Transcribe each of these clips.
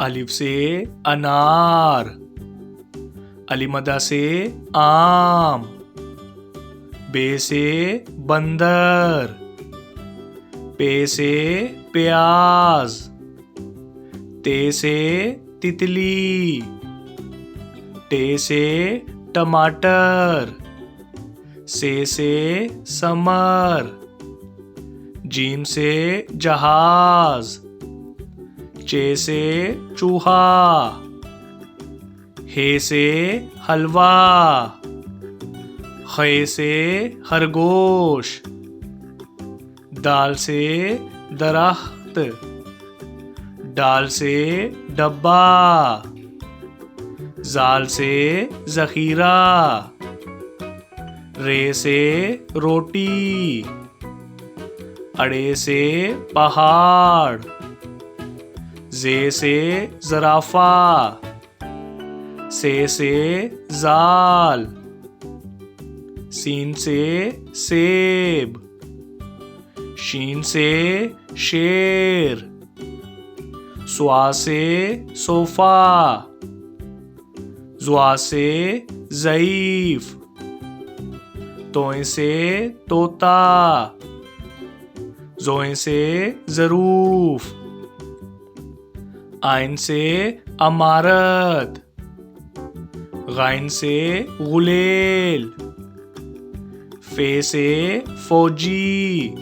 अलिफ से अनार, अलिमदा से आम, बे से बंदर, पे से प्याज, ते से तितली, टे से टमाटर, से समर, जीम से जहाज, चे से चूहा, हे से हलवा, खे से खरगोश, दाल से दरख्त, डाल से डब्बा, जाल से जखीरा, रे से रोटी, अड़े से पहाड़, जे से जराफा, से जाल, सीन से सेब, शीन से शेर, स्वा से सोफा, जुआ से ज़ईफ, तोए से तोता, जोए से ज़रूफ, आइन से अमारत, गाइन से गुलेल, फे से फौजी,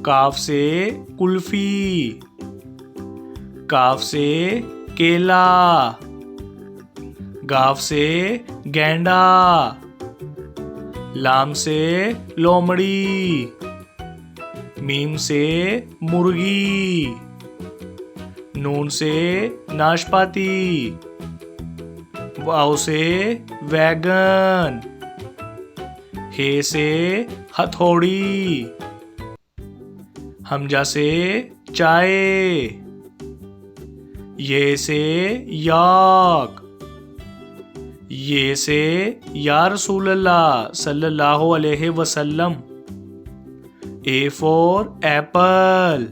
काफ से कुल्फी, काफ से केला, गाफ से गेंडा, लाम से लोमड़ी, मीम से मुर्गी, नून से नाशपाती, वाव से वैगन, हे से हथौड़ी, हमजा से चाय, ये से याक, ये से या रसूल अल्लाह सल्लल्लाहु अलैहि वसल्लम, A for apple,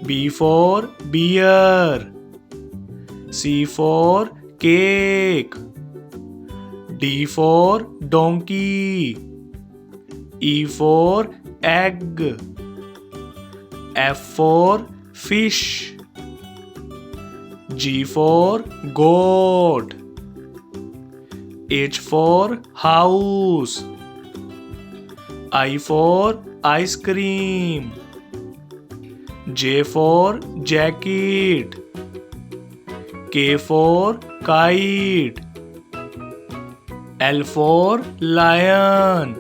B for bear, C for cake, D for donkey, E for egg, F for fish, G for goat, H for house, I for ice cream, J for jacket, K for kite, L for lion,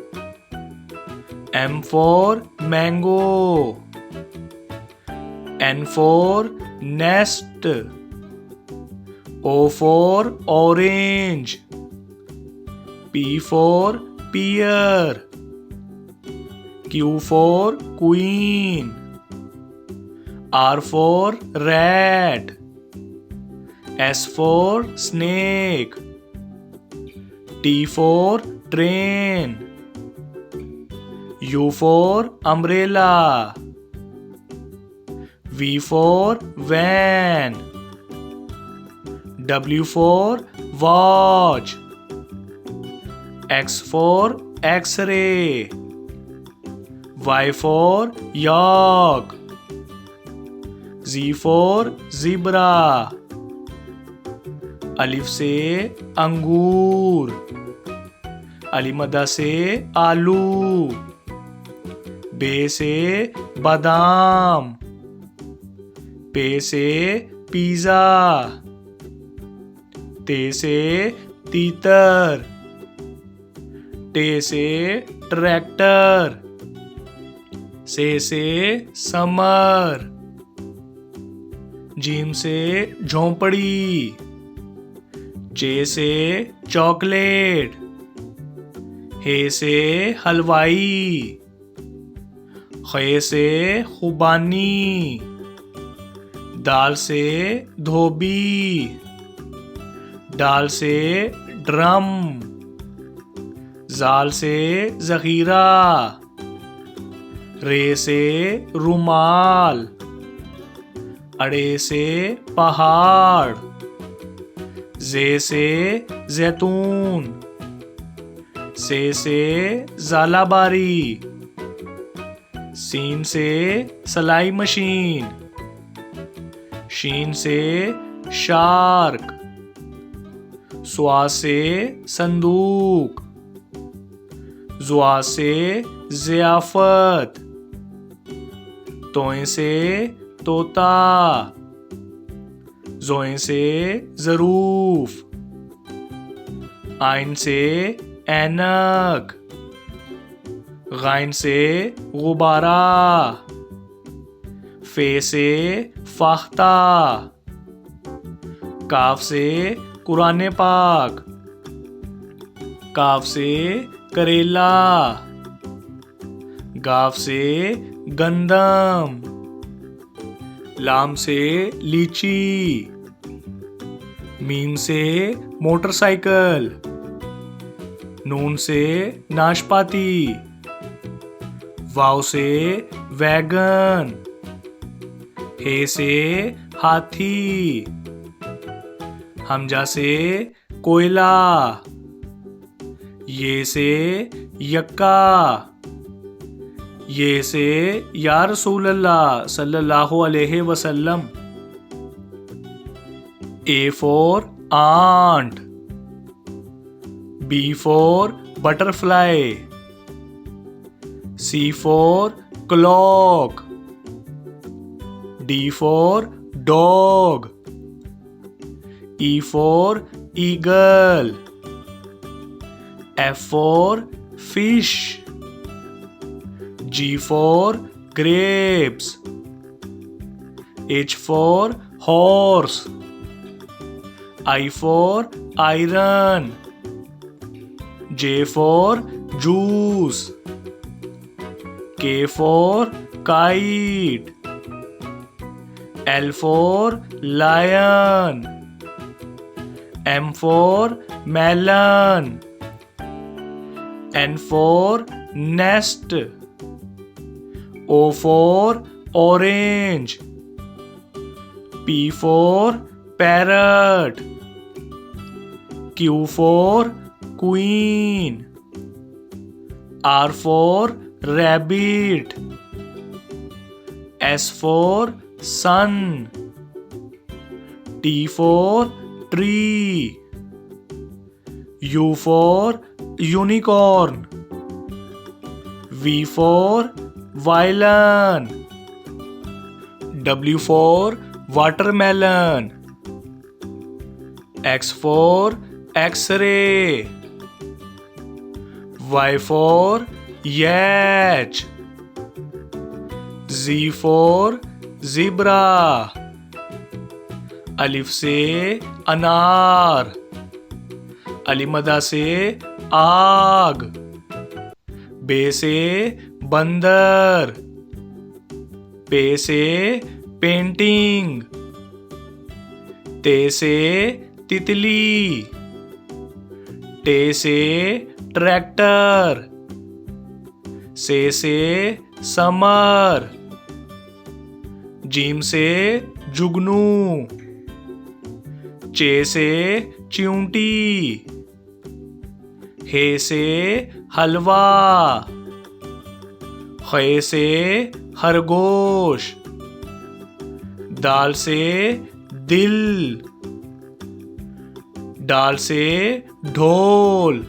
M for mango, N for nest, O for orange, P for pear, Q for queen, R for rat, S for snake, T for train, U for umbrella, V for van, W for watch, X for X-ray, Y for yak, Z for zebra, अलिफ से अंगूर, अलिमदा से आलू, बे से बादाम, पे से pizza, ते से तीतर, टे से ट्रैक्टर, से समर, जीम से झोंपड़ी, चे से चॉकलेट, हे से हलवाई, खे से खुबानी, दाल से धोबी, डाल से ड्रम, जाल से जखीरा, रे से रुमाल, अड़े से पहाड़, जे से जैतून, से ज़ालाबारी, सीन से सलाई मशीन, शीन से शार्क, स्वा से संदूक, जुआ से ज़ियाफ़त, तोए से तोता, जोए से ज़रूफ, आइन से ऐनक, गाइन से गुब्बारा, फे से फाख्ता, काफ से कुरान पाक, काफ से करेला, गाफ से गंदम, लाम से लीची, मीम से मोटरसाइकिल, नून से नाशपाती, वाव से वैगन, हे से हाथी, हमजा से कोयला, ये से यक्का, ये से या रसूल अल्लाह सल्लल्लाहु अलैहि वसल्लम। A for ant, B for butterfly, C for clock, D for dog, E for eagle, F for fish, G for grapes, H for horse, I for iron, J for juice, K for kite, L for lion, M for melon, N for nest, O for orange, P for parrot, Q for queen, R for rabbit, S for sun, T for tree, U for unicorn, V for violin, W for watermelon, X for X-ray, Y for yacht, Z for zebra, अलिफ से अनार, अलिमदा से आग, बे से बंदर, पे से painting, ते से तितली, टे से ट्रैक्टर, से समर, जीम से जुगनू, चे से चिऊंटी, हे से हलवा, खे से खरगोश, दाल से दिल, डाल से ढोल,